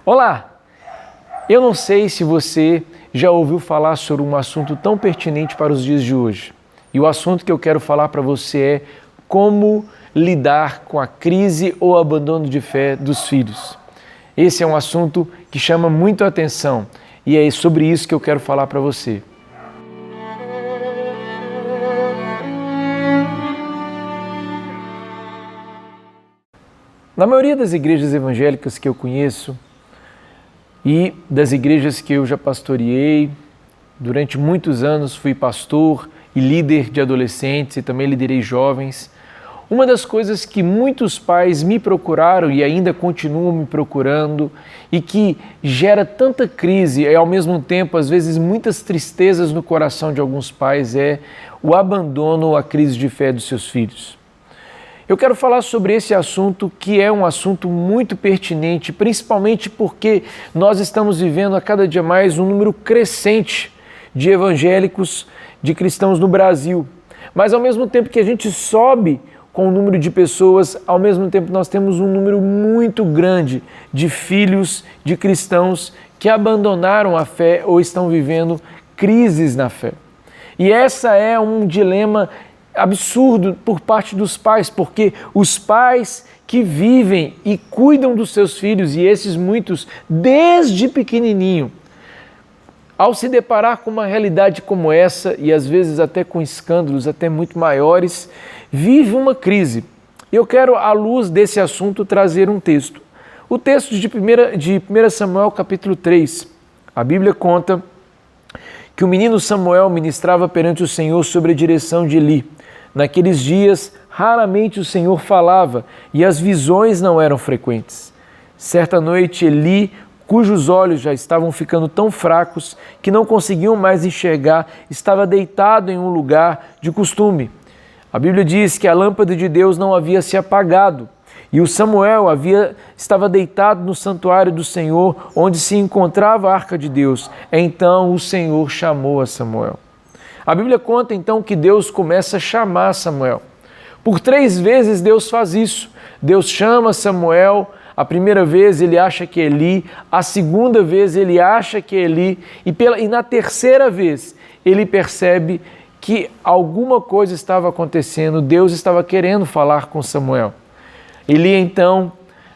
Olá! Eu não sei se você já ouviu falar sobre um assunto tão pertinente para os dias de hoje. E o assunto que eu quero falar para você é como lidar com a crise ou abandono de fé dos filhos. Esse é um assunto que chama muito a atenção e é sobre isso que eu quero falar para você. Na maioria das igrejas evangélicas que eu conheço e das igrejas que eu já pastoreei, durante muitos anos fui pastor e líder de adolescentes e também liderei jovens. Uma das coisas que muitos pais me procuraram e ainda continuam me procurando e que gera tanta crise e ao mesmo tempo às vezes muitas tristezas no coração de alguns pais é o abandono ou a crise de fé dos seus filhos. Eu quero falar sobre esse assunto que é um assunto muito pertinente, principalmente porque nós estamos vivendo a cada dia mais um número crescente de evangélicos, de cristãos no Brasil. Mas ao mesmo tempo que a gente sobe com o número de pessoas, ao mesmo tempo nós temos um número muito grande de filhos de cristãos que abandonaram a fé ou estão vivendo crises na fé. E essa é um dilema absurdo por parte dos pais, porque os pais que vivem e cuidam dos seus filhos, e esses muitos desde pequenininho, ao se deparar com uma realidade como essa, e às vezes até com escândalos até muito maiores, vive uma crise. Eu quero, à luz desse assunto, trazer um texto. O texto de 1 Samuel capítulo 3. A Bíblia conta que o menino Samuel ministrava perante o Senhor sobre a direção de Eli. Naqueles dias, raramente o Senhor falava e as visões não eram frequentes. Certa noite, Eli, cujos olhos já estavam ficando tão fracos que não conseguiam mais enxergar, estava deitado em um lugar de costume. A Bíblia diz que a lâmpada de Deus não havia se apagado e o Samuel estava deitado no santuário do Senhor, onde se encontrava a arca de Deus. Então o Senhor chamou a Samuel. A Bíblia conta então que Deus começa a chamar Samuel. Por 3 vezes Deus faz isso. Deus chama Samuel, a primeira vez ele acha que é Eli, a segunda vez ele acha que é Eli e na terceira vez ele percebe que alguma coisa estava acontecendo, Deus estava querendo falar com Samuel. Eli então,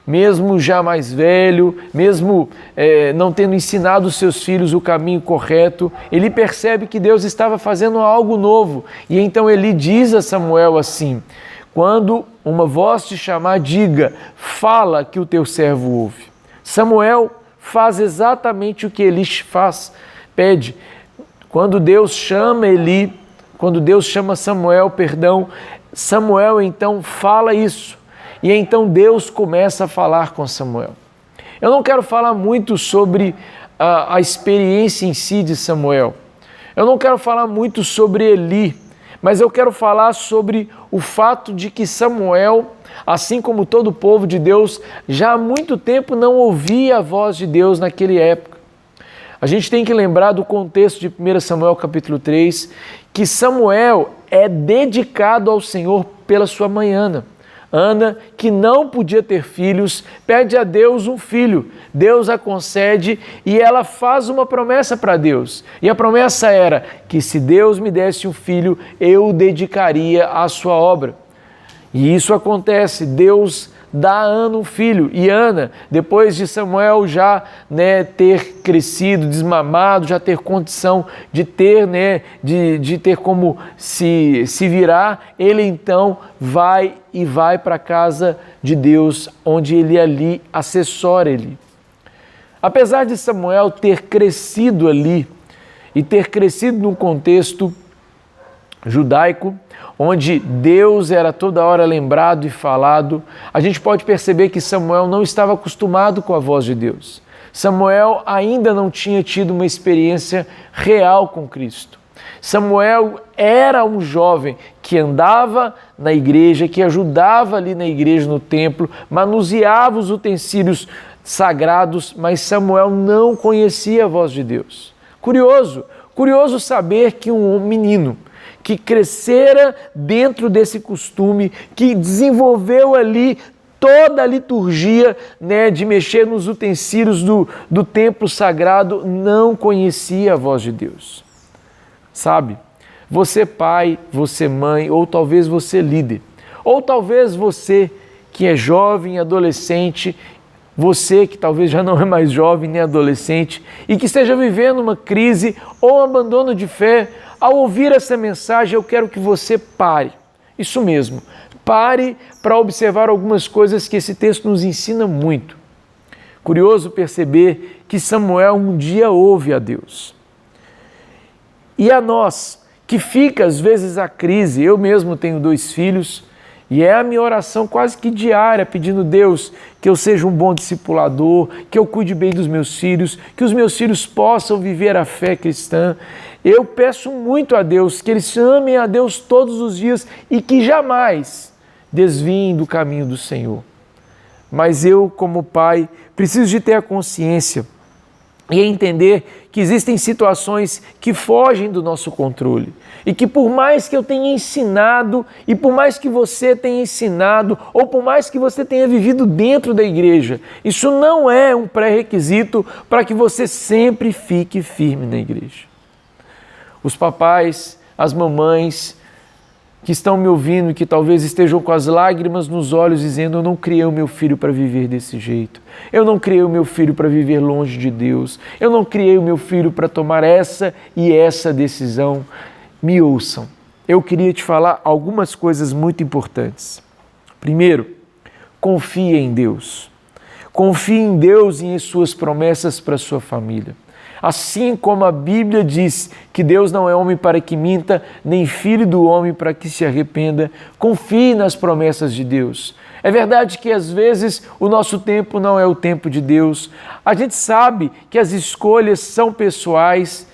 mesmo já mais velho, mesmo não tendo ensinado os seus filhos o caminho correto, ele percebe que Deus estava fazendo algo novo. E então Eli diz a Samuel assim: quando uma voz te chamar, diga, fala que o teu servo ouve. Samuel faz exatamente o que Eli pede. Quando Deus chama Samuel, Samuel então fala isso. E então Deus começa a falar com Samuel. Eu não quero falar muito sobre a experiência em si de Samuel. Eu não quero falar muito sobre Eli, mas eu quero falar sobre o fato de que Samuel, assim como todo o povo de Deus, já há muito tempo não ouvia a voz de Deus naquela época. A gente tem que lembrar do contexto de 1 Samuel capítulo 3, que Samuel é dedicado ao Senhor pela sua mãe Ana. Ana, que não podia ter filhos, pede a Deus um filho. Deus a concede e ela faz uma promessa para Deus. E a promessa era que se Deus me desse um filho, eu o dedicaria à sua obra. E isso acontece, Deus dá a Ana um filho. E Ana, depois de Samuel já ter crescido, desmamado, já ter condição de ter, de ter como se virar, ele então vai para a casa de Deus, onde ele ali assessora ele. Apesar de Samuel ter crescido ali e ter crescido num contexto judaico, onde Deus era toda hora lembrado e falado, a gente pode perceber que Samuel não estava acostumado com a voz de Deus. Samuel ainda não tinha tido uma experiência real com Cristo. Samuel era um jovem que andava na igreja, que ajudava ali na igreja, no templo, manuseava os utensílios sagrados, mas Samuel não conhecia a voz de Deus. Curioso saber que um menino que crescera dentro desse costume, que desenvolveu ali toda a liturgia, né, de mexer nos utensílios do templo sagrado, não conhecia a voz de Deus. Sabe? Você pai, você mãe, ou talvez você líder, ou talvez você que é jovem, adolescente, você que talvez já não é mais jovem nem adolescente e que esteja vivendo uma crise ou abandono de fé, ao ouvir essa mensagem eu quero que você pare. Isso mesmo, pare para observar algumas coisas que esse texto nos ensina muito. Curioso perceber que Samuel um dia ouve a Deus. E a nós, que fica às vezes a crise, eu mesmo tenho 2 filhos, e é a minha oração quase que diária, pedindo a Deus que eu seja um bom discipulador, que eu cuide bem dos meus filhos, que os meus filhos possam viver a fé cristã. Eu peço muito a Deus que eles amem a Deus todos os dias e que jamais desviem do caminho do Senhor. Mas eu, como pai, preciso de ter a consciência e entender que existem situações que fogem do nosso controle e que por mais que eu tenha ensinado e por mais que você tenha ensinado ou por mais que você tenha vivido dentro da igreja, isso não é um pré-requisito para que você sempre fique firme na igreja. Os papais, as mamães que estão me ouvindo e que talvez estejam com as lágrimas nos olhos dizendo: eu não criei o meu filho para viver desse jeito, eu não criei o meu filho para viver longe de Deus, eu não criei o meu filho para tomar essa e essa decisão. Me ouçam, eu queria te falar algumas coisas muito importantes. Primeiro, confie em Deus. Confie em Deus e em suas promessas para a sua família. Assim como a Bíblia diz que Deus não é homem para que minta, nem filho do homem para que se arrependa, confie nas promessas de Deus. É verdade que às vezes o nosso tempo não é o tempo de Deus. A gente sabe que as escolhas são pessoais,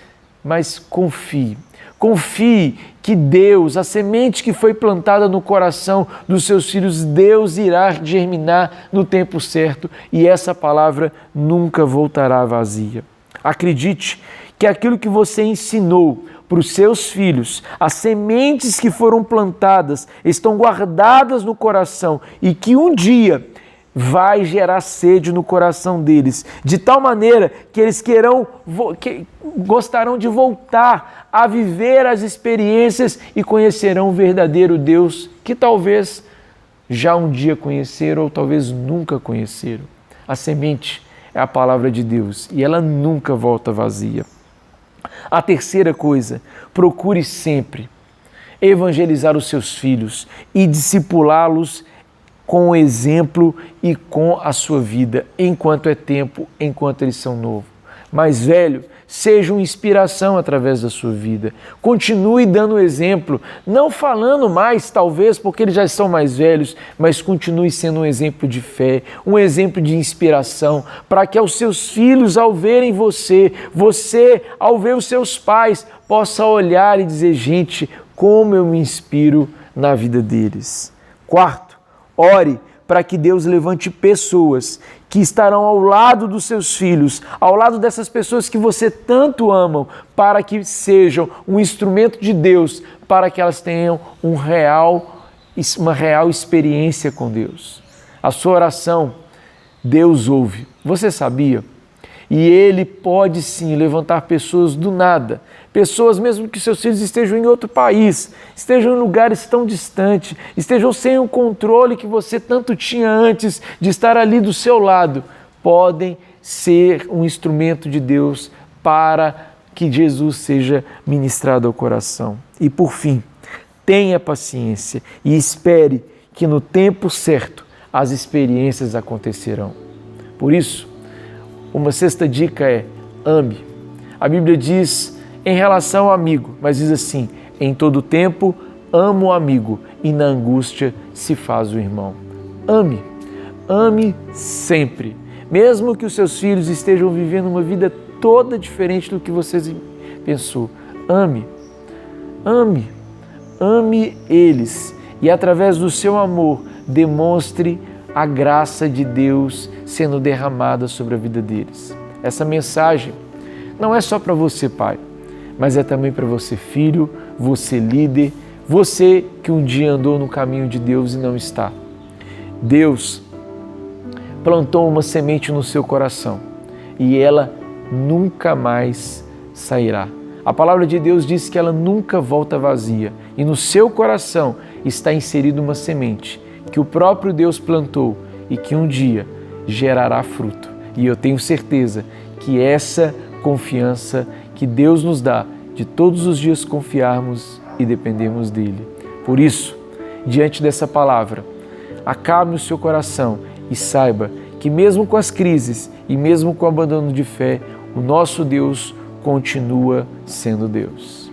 mas confie. Confie que Deus, a semente que foi plantada no coração dos seus filhos, Deus irá germinar no tempo certo e essa palavra nunca voltará vazia. Acredite que aquilo que você ensinou para os seus filhos, as sementes que foram plantadas, estão guardadas no coração e que um dia vai gerar sede no coração deles, de tal maneira que eles gostarão de voltar a viver as experiências e conhecerão o verdadeiro Deus que talvez já um dia conheceram ou talvez nunca conheceram. A semente é a palavra de Deus e ela nunca volta vazia. A terceira coisa, procure sempre evangelizar os seus filhos e discipulá-los com o exemplo e com a sua vida, enquanto é tempo, enquanto eles são novos. Mais velho, seja uma inspiração através da sua vida. Continue dando exemplo, não falando mais, talvez, porque eles já são mais velhos, mas continue sendo um exemplo de fé, um exemplo de inspiração, para que aos seus filhos, ao verem você, ao ver os seus pais, possa olhar e dizer: gente, como eu me inspiro na vida deles. Quarto, ore para que Deus levante pessoas que estarão ao lado dos seus filhos, ao lado dessas pessoas que você tanto ama, para que sejam um instrumento de Deus, para que elas tenham uma real experiência com Deus. A sua oração, Deus ouve. Você sabia? E Ele pode sim levantar pessoas do nada, pessoas mesmo que seus filhos estejam em outro país, estejam em lugares tão distantes, estejam sem o controle que você tanto tinha antes de estar ali do seu lado, podem ser um instrumento de Deus para que Jesus seja ministrado ao coração. E por fim, tenha paciência e espere que no tempo certo as experiências acontecerão. Por isso, uma sexta dica é: ame. A Bíblia diz em relação ao amigo, mas diz assim: em todo tempo amo o amigo e na angústia se faz o irmão. Ame, ame sempre. Mesmo que os seus filhos estejam vivendo uma vida toda diferente do que você pensou. Ame, ame, ame eles e através do seu amor demonstre a graça de Deus sendo derramada sobre a vida deles. Essa mensagem não é só para você, pai, mas é também para você, filho, você, líder, você que um dia andou no caminho de Deus e não está. Deus plantou uma semente no seu coração e ela nunca mais sairá. A palavra de Deus diz que ela nunca volta vazia e no seu coração está inserida uma semente que o próprio Deus plantou e que um dia gerará fruto. E eu tenho certeza que essa confiança que Deus nos dá de todos os dias confiarmos e dependermos dele. Por isso, diante dessa palavra, acalme o seu coração e saiba que mesmo com as crises e mesmo com o abandono de fé, o nosso Deus continua sendo Deus.